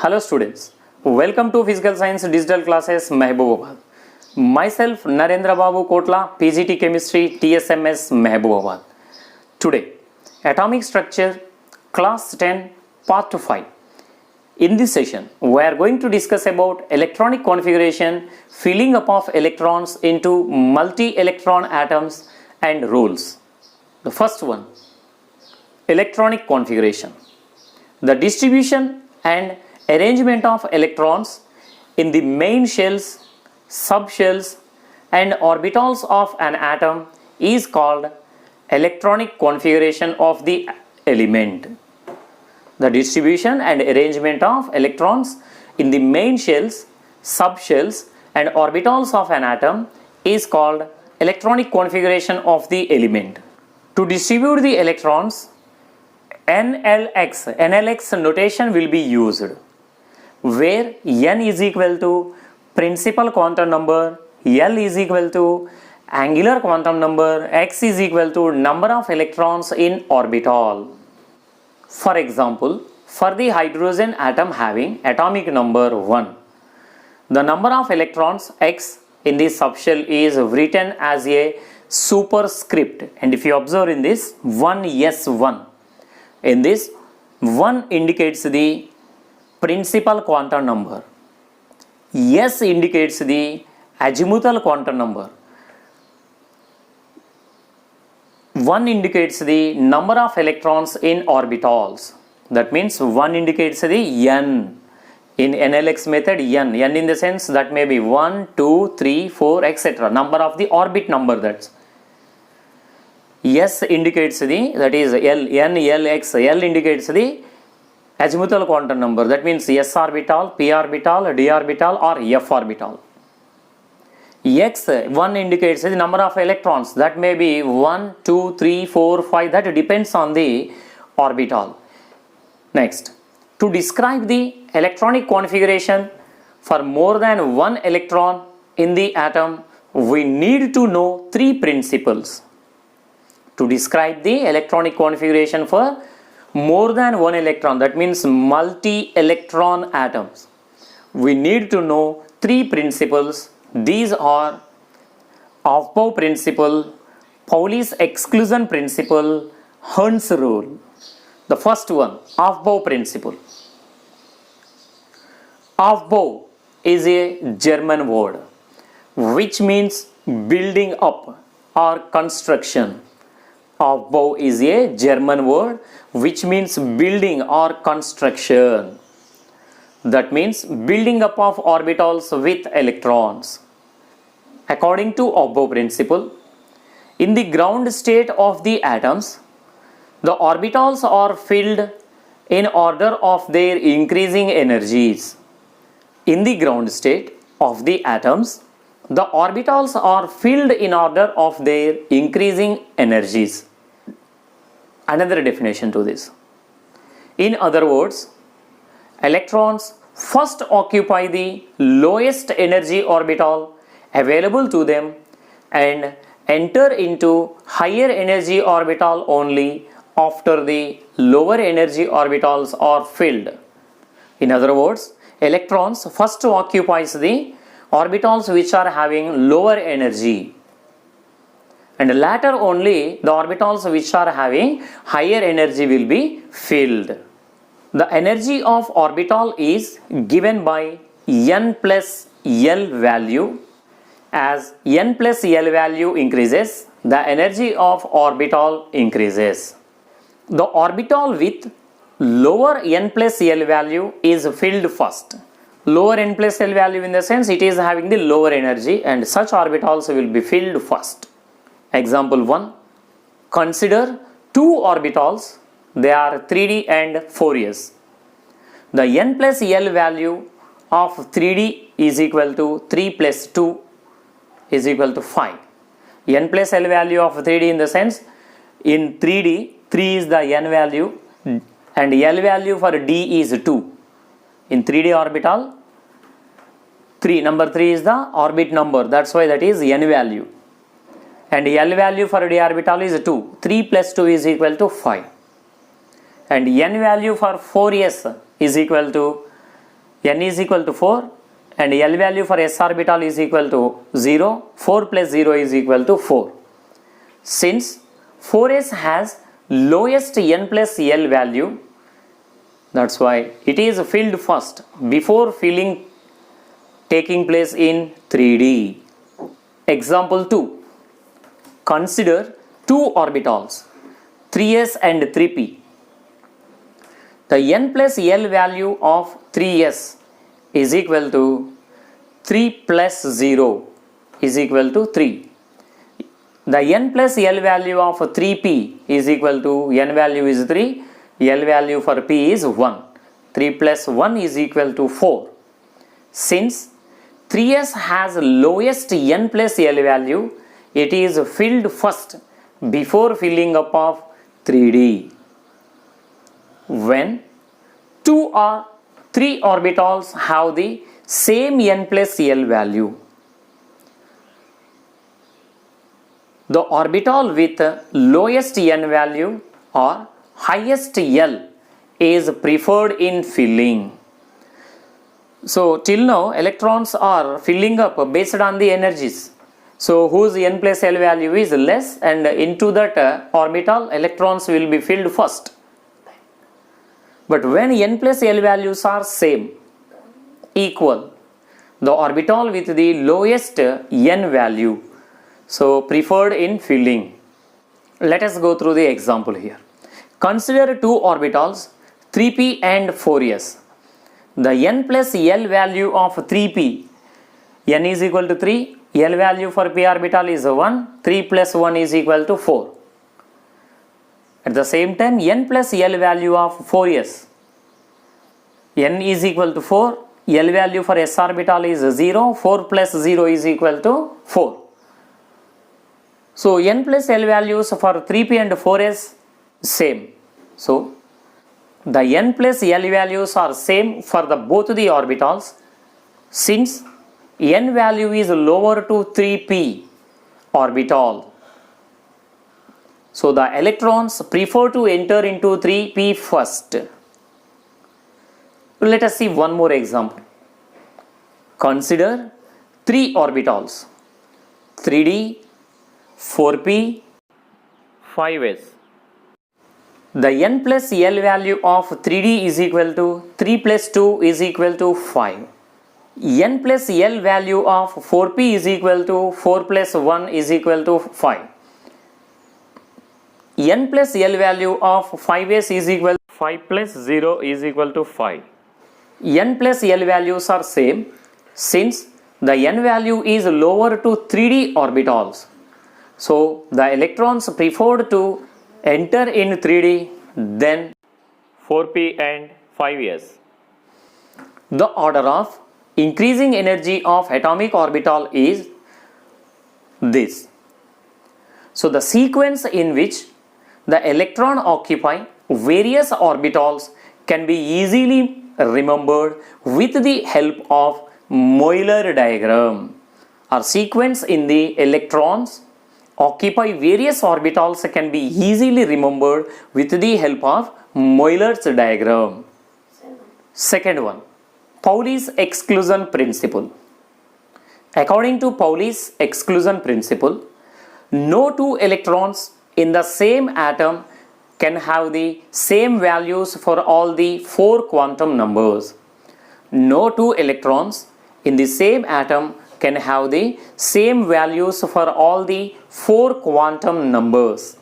Hello students, welcome to Physical Science Digital Classes Mehbubabad. Myself Narendra Babu Kotla, PGT Chemistry, TSMS Mehbubabad. Today, Atomic Structure, Class 10, Part 5. In this session, we are going to discuss about electronic configuration, filling up of electrons into multi-electron atoms and roles. The first one, electronic configuration. The distribution and arrangement of electrons in the main shells, subshells and orbitals of an atom is called electronic configuration of the element. The distribution and arrangement of electrons in the main shells, subshells and orbitals of an atom is called electronic configuration of the element. To distribute the electrons, NLX notation will be used, where N is equal to principal quantum number, L is equal to angular quantum number, X is equal to number of electrons in orbital. For example, for the hydrogen atom having atomic number 1, the number of electrons X in the subshell is written as a superscript, and if you observe in this 1s1, in this 1 indicates the principal quantum number, S indicates the azimuthal quantum number, 1 indicates the number of electrons in orbitals. That means 1 indicates the N. In NLX method, N in the sense that may be 1, 2, 3, 4, etc. Number of the orbit number. That's S indicates the, that is L, N, L, X. L indicates the azimuthal quantum number. That means S orbital, P orbital, D orbital or F orbital. X, 1 indicates the number of electrons. That may be 1, 2, 3, 4, 5. That depends on the orbital. Next, to describe the electronic configuration for more than one electron in the atom, we need to know 3 principles. To describe the electronic configuration for more than one electron, that means multi-electron atoms, we need to know 3 principles. These are Aufbau principle, Pauli's exclusion principle, Hund's rule. The first one, Aufbau principle. Aufbau is a German word which means building up or construction. Aufbau is a German word which means building or construction. That means building up of orbitals with electrons. According to Aufbau principle, in the ground state of the atoms, the orbitals are filled in order of their increasing energies. In the ground state of the atoms, the orbitals are filled in order of their increasing energies. Another definition to this. In other words, electrons first occupy the lowest energy orbital available to them and enter into higher energy orbital only after the lower energy orbitals are filled. In other words, electrons first occupies the orbitals which are having lower energy, and later only the orbitals which are having higher energy will be filled. The energy of orbital is given by N plus L value. As N plus L value increases, the energy of orbital increases. The orbital with lower N plus L value is filled first. Lower N plus L value in the sense it is having the lower energy, and such orbitals will be filled first. Example 1. Consider 2 orbitals. They are 3D and 4s. The N plus L value of 3D is equal to 3 plus 2 is equal to 5. N plus L value of 3D in the sense, in 3D, 3 is the N value and L value for D is 2. In 3D orbital, 3, number 3 is the orbit number, that's why that is N value. And L value for D orbital is 2. 3 plus 2 is equal to 5. and n value for 4s is equal to n is equal to 4 and L value for s orbital is equal to 0. 4 plus 0 is equal to 4. Since 4s has lowest n plus L value, that's why it is filled first before filling taking place in 3D. Example 2. Consider two orbitals 3s and 3p. The n plus L value of 3s is equal to 3 plus 0 is equal to 3. The n plus L value of 3p is equal to, n value is 3, L value for p is 1. 3 plus 1 is equal to 4. Since 3s has lowest n plus L value, it is filled first before filling up of 3D. When 2 or 3 orbitals have the same n plus L value, the orbital with lowest n value or highest L is preferred in filling. So till now electrons are filling up based on the energies. So whose n plus L value is less, and into that orbital electrons will be filled first. But when n plus L values are same, equal, the orbital with the lowest n value, so preferred in filling. Let us go through the example here. Consider two orbitals 3p and 4s. The n plus L value of 3p, n is equal to 3, L value for p orbital is 1, 3 plus 1 is equal to 4. At the same time, n plus L value of 4s, n is equal to 4, L value for s orbital is 0, 4 plus 0 is equal to 4. So n plus L values for 3p and 4s same. So the n plus L values are same for the both the orbitals. Since n value is lower to 3p orbital, so the electrons prefer to enter into 3p first. Let us see one more example. Consider 3 orbitals 3d, 4p, 5s. The n plus L value of 3d is equal to 3 plus 2 is equal to 5. N plus L value of 4p is equal to 4 plus 1 is equal to 5. N plus L value of 5s is equal to 5 plus 0 is equal to 5. N plus L values are same since the n value is lower to 3d orbitals. So the electrons preferred to enter in 3D then 4p and 5s. The order of increasing energy of atomic orbital is this. So the sequence in which the electron occupy various orbitals can be easily remembered with the help of Euler diagram. Our sequence in the electrons occupy various orbitals can be easily remembered with the help of Euler's diagram. Second one, Pauli's exclusion principle. According to Pauli's exclusion principle, no two electrons in the same atom can have the same values for all the 4 quantum numbers. No two electrons in the same atom can have the same values for all the 4 quantum numbers.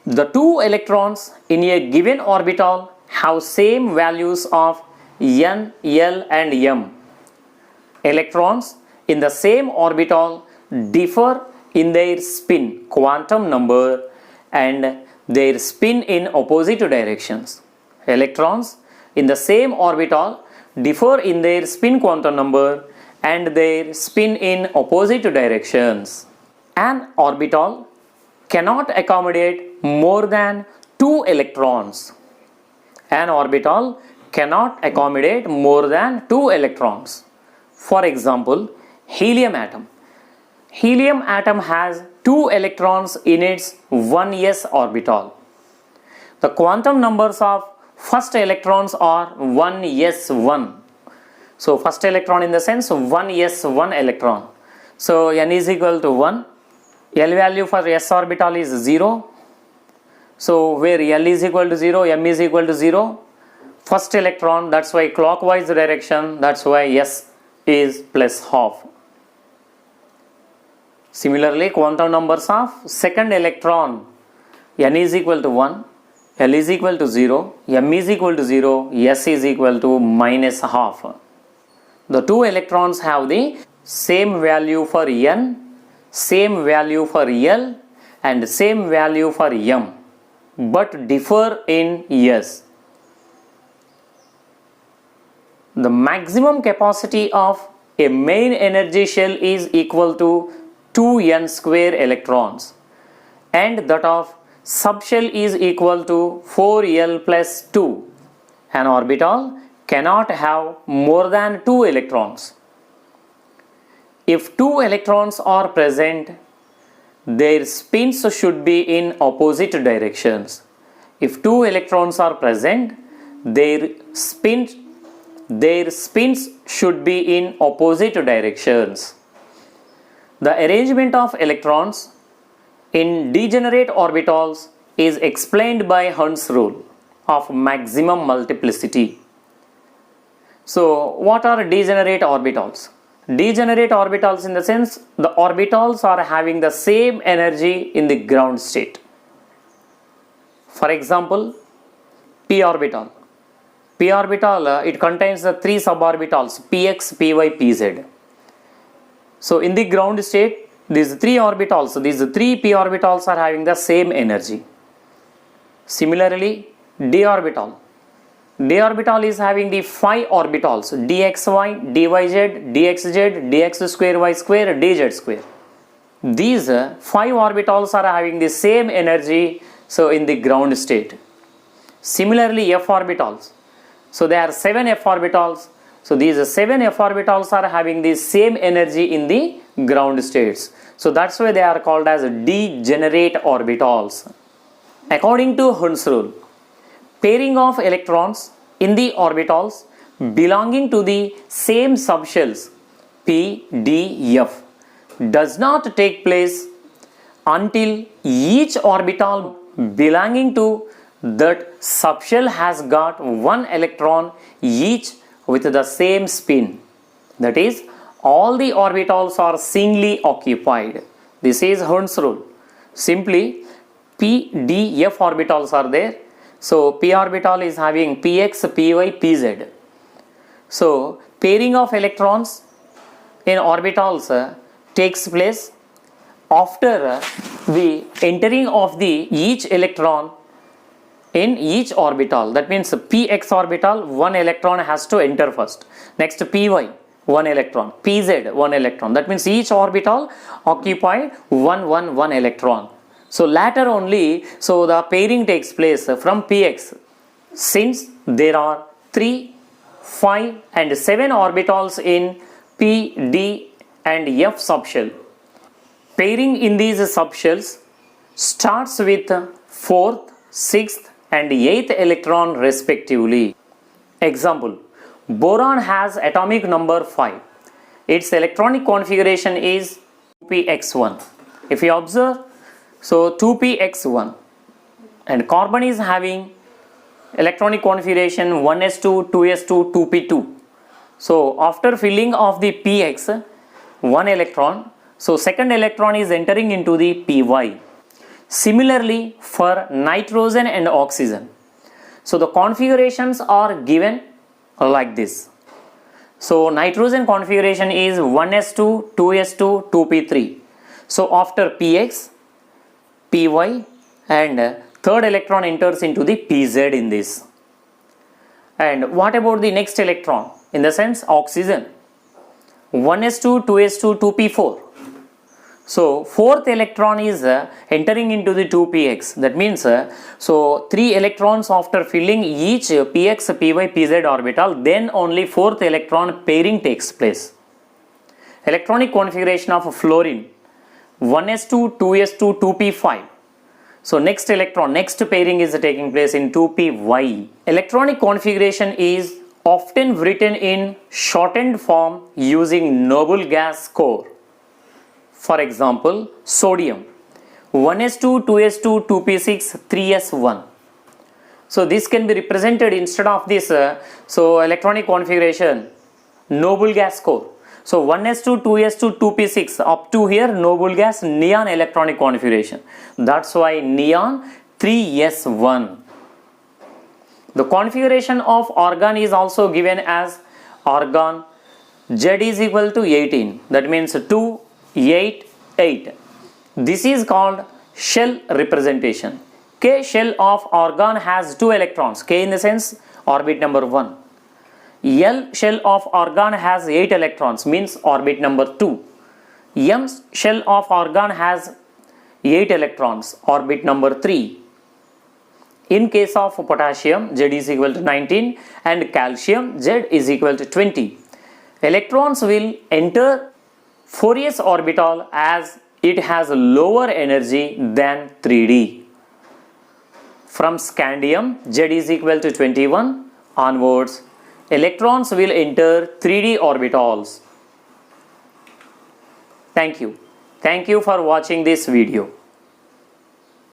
The two electrons in a given orbital have same values of n, l and m. Electrons in the same orbital differ in their spin quantum number and their spin in opposite directions. Electrons in the same orbital differ in their spin quantum number and their spin in opposite directions. An orbital cannot accommodate more than 2 electrons. An orbital cannot accommodate more than 2 electrons. For example, helium atom. Helium atom has 2 electrons in its 1s orbital. The quantum numbers of first electrons are 1s1 So first electron in the sense 1s 1 electron. So n is equal to 1. L value for s orbital is 0. So where L is equal to 0, M is equal to 0. First electron, that's why clockwise direction, that's why S is plus half. Similarly, quantum numbers of second electron, N is equal to 1, L is equal to 0, M is equal to 0, S is equal to minus half. The two electrons have the same value for N, same value for L, and same value for M, but differ in S. The maximum capacity of a main energy shell is equal to 2n square electrons, and that of subshell is equal to 4l plus 2. An orbital cannot have more than 2 electrons. If 2 electrons are present, their spins should be in opposite directions. If 2 electrons are present, their spins should be in opposite directions. The arrangement of electrons in degenerate orbitals is explained by Hund's rule of maximum multiplicity. So, what are degenerate orbitals? Degenerate orbitals in the sense the orbitals are having the same energy in the ground state. For example, p orbital. P orbital, it contains the three suborbitals px, py, pz. So in the ground state, these three orbitals, these three p orbitals are having the same energy. Similarly, d orbital. D orbital is having the 5 orbitals dxy, dyz, dxz, dx square y square, dz square. These 5 orbitals are having the same energy, so in the ground state. Similarly, f orbitals. So there are 7 f orbitals. So these 7 f orbitals are having the same energy in the ground states. So that's why they are called as degenerate orbitals. According to Hund's rule, pairing of electrons in the orbitals belonging to the same subshells p, d, f does not take place until each orbital belonging to that subshell has got 1 electron each with the same spin. That is, all the orbitals are singly occupied. This is Hund's rule. Simply, p, d, f orbitals are there. So, p orbital is having px, py, pz. So, pairing of electrons in orbitals takes place after the entering of the each electron in each orbital. That means px orbital, 1 electron has to enter first. Next py, 1 electron. Pz, 1 electron. That means each orbital occupied 1 electron. So later only, so the pairing takes place from px. Since there are 3, 5 and 7 orbitals in p, d and f subshell. Pairing in these subshells starts with 4th, 6th and 8th electron respectively. Example, boron has atomic number 5. Its electronic configuration is 2px1. If you observe, so 2px1, and carbon is having electronic configuration 1s2, 2s2, 2p2. So after filling of the px, 1 electron, so second electron is entering into the py. Similarly for nitrogen and oxygen. So the configurations are given like this. So nitrogen configuration is 1s2, 2s2, 2p3. So after px, py and third electron enters into the pz in this. And what about the next electron? In the sense oxygen, 1s2, 2s2, 2p4. So fourth electron is entering into the 2px. That means so 3 electrons after filling each px, py, pz orbital, then only fourth electron pairing takes place. Electronic configuration of fluorine, 1s2, 2s2, 2p5. So next electron, next pairing is taking place in 2py. Electronic configuration is often written in shortened form using noble gas core. For example, sodium 1s2, 2s2, 2p6, 3s1. So this can be represented instead of this electronic configuration noble gas core. So 1s2, 2s2, 2p6 up to here noble gas neon electronic configuration. That's why neon 3s1. The configuration of argon is also given as argon Z is equal to 18. That means 2, 8, 8. This is called shell representation. K shell of argon has 2 electrons. K in the sense orbit number 1. L shell of argon has 8 electrons, means orbit number 2. M shell of argon has 8 electrons, orbit number 3. In case of potassium, Z is equal to 19 and calcium, Z is equal to 20. Electrons will enter 4s orbital as it has lower energy than 3d. From scandium, Z is equal to 21 onwards, electrons will enter 3d orbitals. Thank you. Thank you for watching this video.